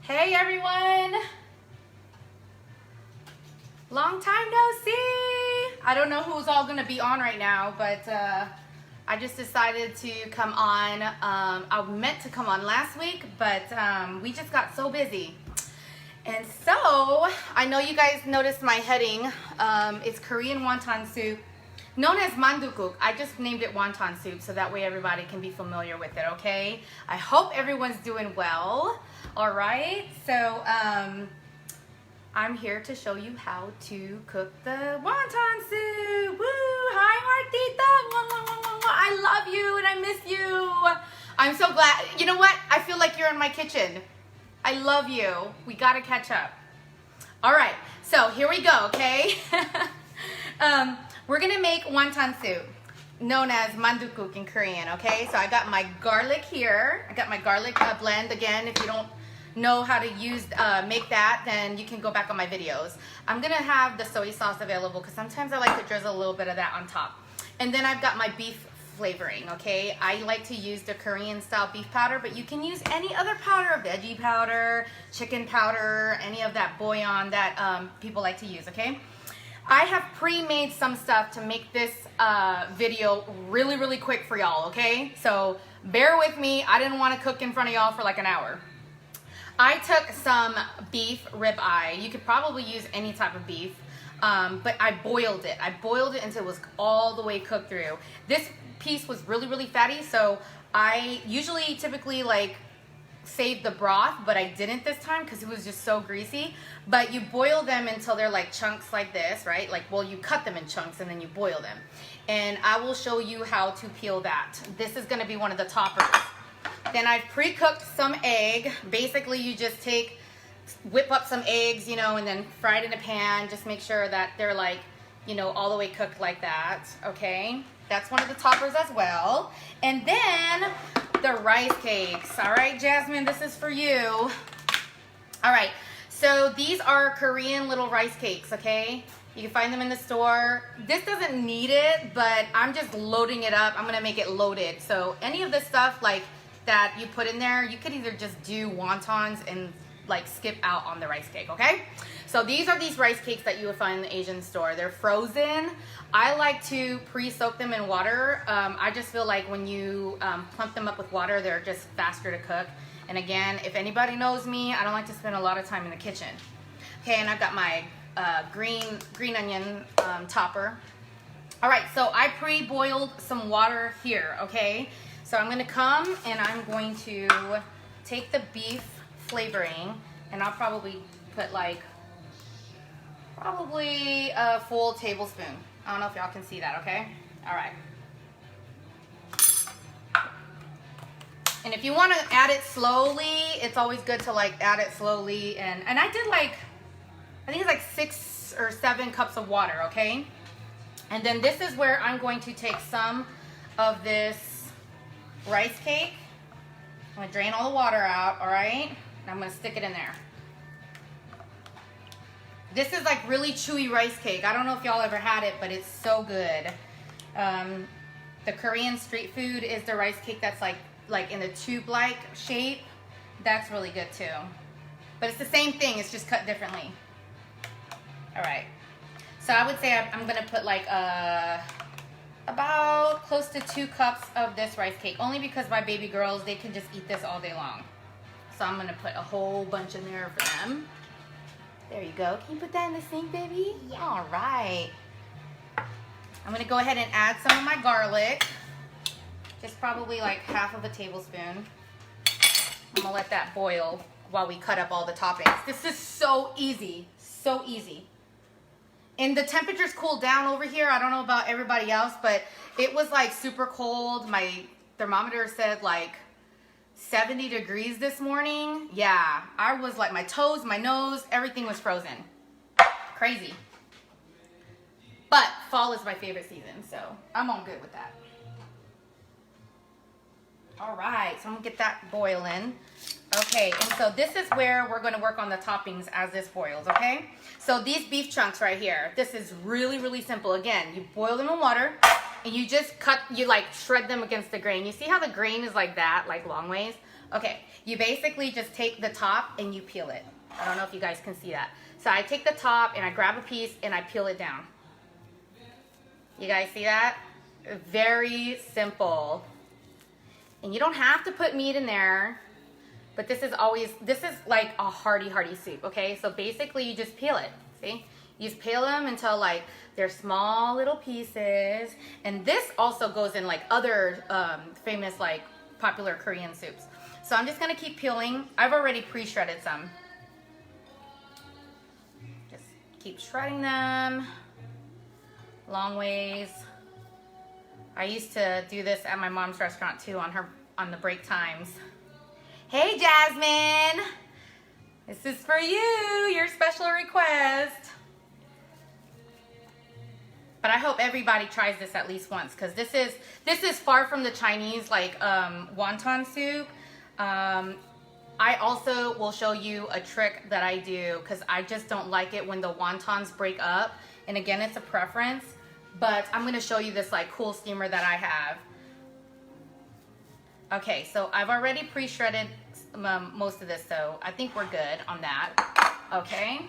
Hey everyone! Long time no see! I don't know who's all gonna be on right now, but I just decided to come on. I meant to come on last week, but we just got so busy. And so, I know you guys noticed my heading. It's Korean wonton soup, known as Manduku. I just named it wonton soup so that way everybody can be familiar with it, okay? I hope everyone's doing well. All right, so I'm here to show you how to cook the wonton soup. Woo! Hi, Martita. I love you and I miss you. I'm so glad. You know what? I feel like you're in my kitchen. I love you. We gotta catch up. All right, so here we go, okay? We're gonna make wonton soup, known as Manduku in Korean, okay? So I got my garlic here. I got my garlic blend. Again, if you don't know how to use make that, then you can go back on my videos. I'm gonna have the soy sauce available because sometimes I like to drizzle a little bit of that on top. And then I've got my beef flavoring, okay? I like to use the Korean style beef powder, but you can use any other powder, veggie powder, chicken powder, any of that bouillon that people like to use, okay? I have pre-made some stuff to make this video really quick for y'all, okay? So bear with me. I didn't want to cook in front of y'all for like an hour. I took some beef ribeye. You could probably use any type of beef, but I boiled it. I boiled it until it was all the way cooked through. This piece was really fatty, so I typically like save the broth, but I didn't this time because it was just so greasy. But you boil them until they're like chunks like this, right? Like, well, you cut them in chunks and then you boil them. And I will show you how to peel that. This is gonna be one of the toppers. Then I've pre-cooked some egg. Basically, you just whip up some eggs, you know, and then fry it in a pan. Just make sure that they're like, you know, all the way cooked like that, okay? That's one of the toppers as well. And then the rice cakes. All right, Jasmine, this is for you. All right, so these are Korean little rice cakes, okay? You can find them in the store. This doesn't need it, but I'm just loading it up. I'm gonna make it loaded. So any of this stuff like that you put in there, you could either just do wontons and like skip out on the rice cake, okay? So these are these rice cakes that you would find in the Asian store. They're frozen. I like to pre-soak them in water. I just feel like when you plump them up with water, they're just faster to cook. And again, if anybody knows me, I don't like to spend a lot of time in the kitchen. Okay, and I've got my green onion topper. All right, so I pre-boiled some water here, okay? So I'm gonna come and I'm going to take the beef flavoring, and I'll probably put like, probably a full tablespoon. I don't know if y'all can see that, okay? All right. And if you want to add it slowly, it's always good to like add it slowly. And I did like, I think it's like 6 or 7 cups of water, okay? And then this is where I'm going to take some of this rice cake. I'm gonna drain all the water out, all right? And I'm gonna stick it in there. This is like really chewy rice cake. I don't know if y'all ever had it, but it's so good. The Korean street food is the rice cake that's like in a tube-like shape. That's really good too. But it's the same thing, it's just cut differently. All right. So I would say I'm gonna put like about close to 2 cups of this rice cake, only because my baby girls, they can just eat this all day long. So I'm gonna put a whole bunch in there for them. There you go. Can you put that in the sink, baby? Yeah. All right. I'm gonna go ahead and add some of my garlic. Just probably like half of a tablespoon. I'm gonna let that boil while we cut up all the toppings. This is so easy, so easy. And the temperatures cooled down over here. I don't know about everybody else, but it was like super cold. My thermometer said like 70 degrees this morning. Yeah, I was like, my toes, my nose, everything was frozen. Crazy. But fall is my favorite season, so I'm all good with that. All right, so I'm gonna get that boiling. Okay, and so this is where we're gonna work on the toppings as this boils, okay? So these beef chunks right here, this is really simple. Again, you boil them in water, and you just you like shred them against the grain. You see how the grain is like that, like long ways? Okay, you basically just take the top and you peel it. I don't know if you guys can see that. So I take the top and I grab a piece and I peel it down. You guys see that? Very simple. And you don't have to put meat in there, but this is like a hearty soup, okay? So basically you just peel it, see? You just peel them until like they're small little pieces. And this also goes in like other famous like popular Korean soups. So I'm just gonna keep peeling. I've already pre-shredded some. Just keep shredding them long ways. I used to do this at my mom's restaurant too on the break times. Hey Jasmine, this is for you, your special request. But I hope everybody tries this at least once, because this is far from the Chinese like wonton soup. I also will show you a trick that I do, because I just don't like it when the wontons break up. And again, it's a preference, but I'm going to show you this like cool steamer that I have. Okay, so I've already pre-shredded most of this, so I think we're good on that. Okay,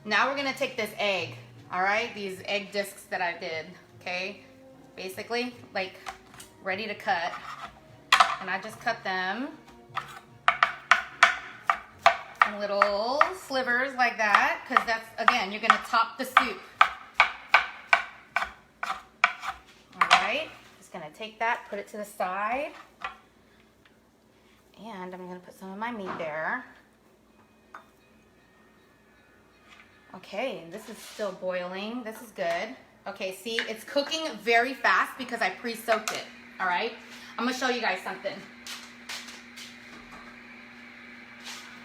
now we're going to take this egg, all right, these egg discs that I did, okay, basically like ready to cut, and I just cut them in little slivers like that, because that's, again, you're going to top the soup. All right, just going to take that, put it to the side, and I'm going to put some of my meat there. Okay, this is still boiling. This is good. Okay, see, it's cooking very fast because I pre-soaked it, all right? I'm going to show you guys something.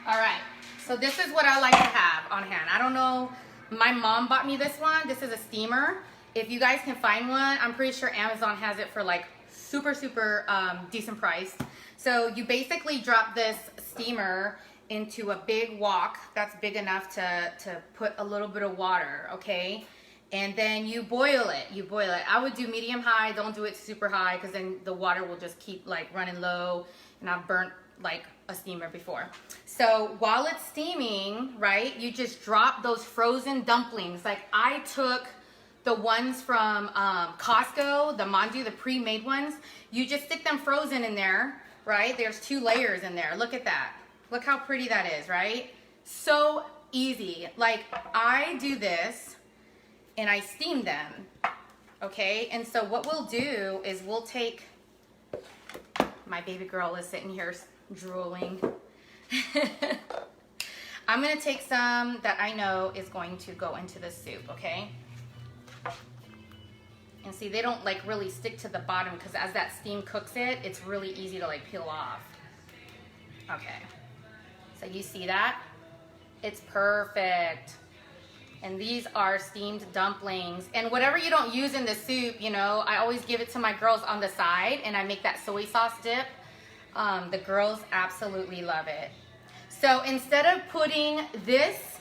All right, so this is what I like to have on hand. I don't know, my mom bought me this one. This is a steamer. If you guys can find one, I'm pretty sure Amazon has it for like super decent price. So you basically drop this steamer into a big wok that's big enough to put a little bit of water, okay? And then you boil it. I would do medium high, don't do it super high, because then the water will just keep like running low, and I've burnt like a steamer before. So while it's steaming, right, you just drop those frozen dumplings. Like I took the ones from Costco, the Mandu, the pre-made ones. You just stick them frozen in there, right? There's 2 layers in there. Look at that. Look how pretty that is, right? So easy. Like I do this and I steam them, okay? And so what we'll do is we'll take, my baby girl is sitting here drooling. I'm gonna take some that I know is going to go into the soup, okay? And see, they don't like really stick to the bottom, because as that steam cooks it, it's really easy to like peel off. Okay, so you see that? It's perfect. And these are steamed dumplings. And whatever you don't use in the soup, you know, I always give it to my girls on the side, and I make that soy sauce dip. The girls absolutely love it. So instead of putting this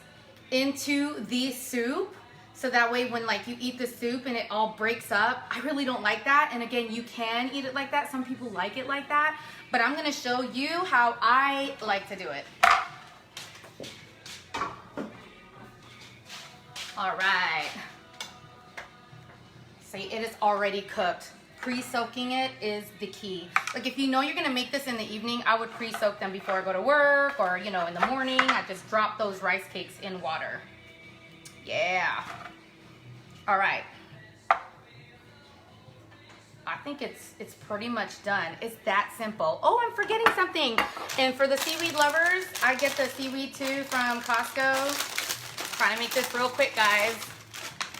into the soup, so that way when like you eat the soup and it all breaks up, I really don't like that. And again, you can eat it like that. Some people like it like that, but I'm gonna show you how I like to do it. All right. See, it is already cooked. Pre-soaking it is the key. Like if you know you're gonna make this in the evening, I would pre-soak them before I go to work, or you know, in the morning. I just drop those rice cakes in water. Yeah. All right. I think it's pretty much done. It's that simple. Oh, I'm forgetting something. And for the seaweed lovers, I get the seaweed too from Costco. Trying to make this real quick, guys.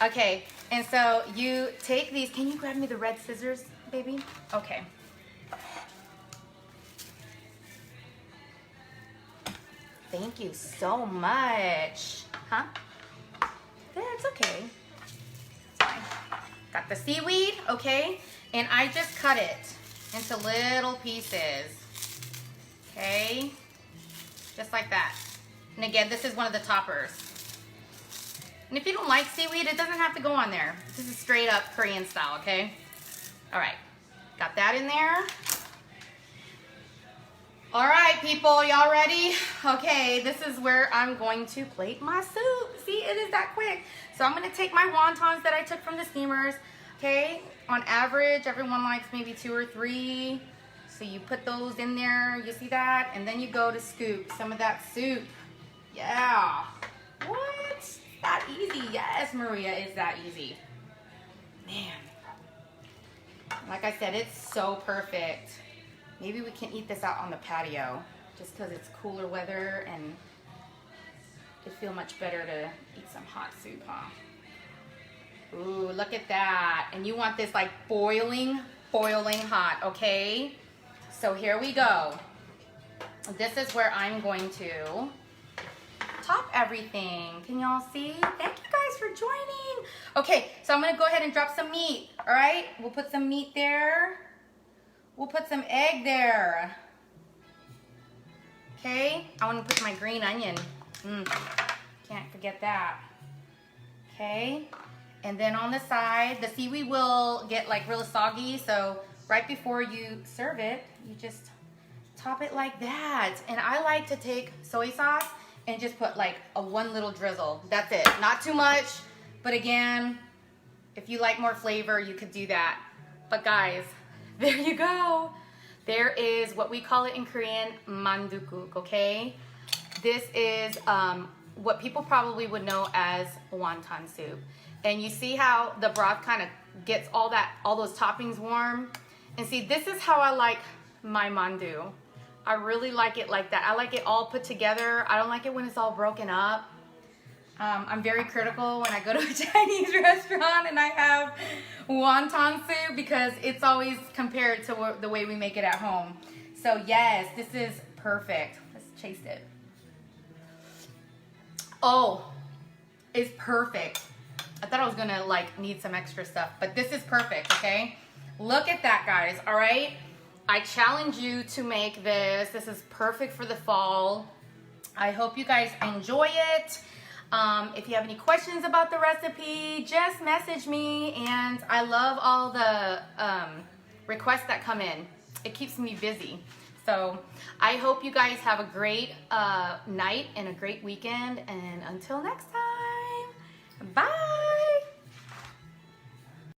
Okay, and so you take these. Can you grab me the red scissors, baby? Okay. Thank you so much. Huh? That's okay. It's fine. Got the seaweed, okay? And I just cut it into little pieces. Okay? Just like that. And again, this is one of the toppers. And if you don't like seaweed, it doesn't have to go on there. This is straight up Korean style, okay? All right, got that in there. All right, people, y'all ready? Okay, this is where I'm going to plate my soup. See, it is that quick. So I'm gonna take my wontons that I took from the steamers. Okay, on average, everyone likes maybe 2 or 3. So you put those in there, you see that? And then you go to scoop some of that soup. Yeah. What? That easy? Yes, Maria, it's that easy. Man. Like I said, it's so perfect. Maybe we can eat this out on the patio just because it's cooler weather and it'd feel much better to eat some hot soup, huh? Ooh, look at that. And you want this like boiling hot, okay? So here we go. This is where I'm going to top everything. Can y'all see? Thank you guys for joining. Okay, so I'm gonna go ahead and drop some meat, all right? We'll put some meat there. We'll put some egg there. Okay, I wanna put my green onion. Can't forget that. Okay, and then on the side, the seaweed will get like real soggy, so right before you serve it, you just top it like that. And I like to take soy sauce and just put like one little drizzle. That's it, not too much, but again, if you like more flavor, you could do that. But guys, there you go. There is what we call it in Korean, Manduku, okay? This is what people probably would know as wonton soup. And you see how the broth kind of gets all those toppings warm? And see, this is how I like my mandu. I really like it like that. I like it all put together. I don't like it when it's all broken up. I'm very critical when I go to a Chinese restaurant and I have wonton soup because it's always compared to the way we make it at home. So yes, this is perfect. Let's taste it. Oh, it's perfect. I thought I was gonna like need some extra stuff, but this is perfect, okay? Look at that, guys, all right? I challenge you to make this. This is perfect for the fall. I hope you guys enjoy it. If you have any questions about the recipe, just message me. And I love all the requests that come in. It keeps me busy. So I hope you guys have a great night and a great weekend. And until next time, bye.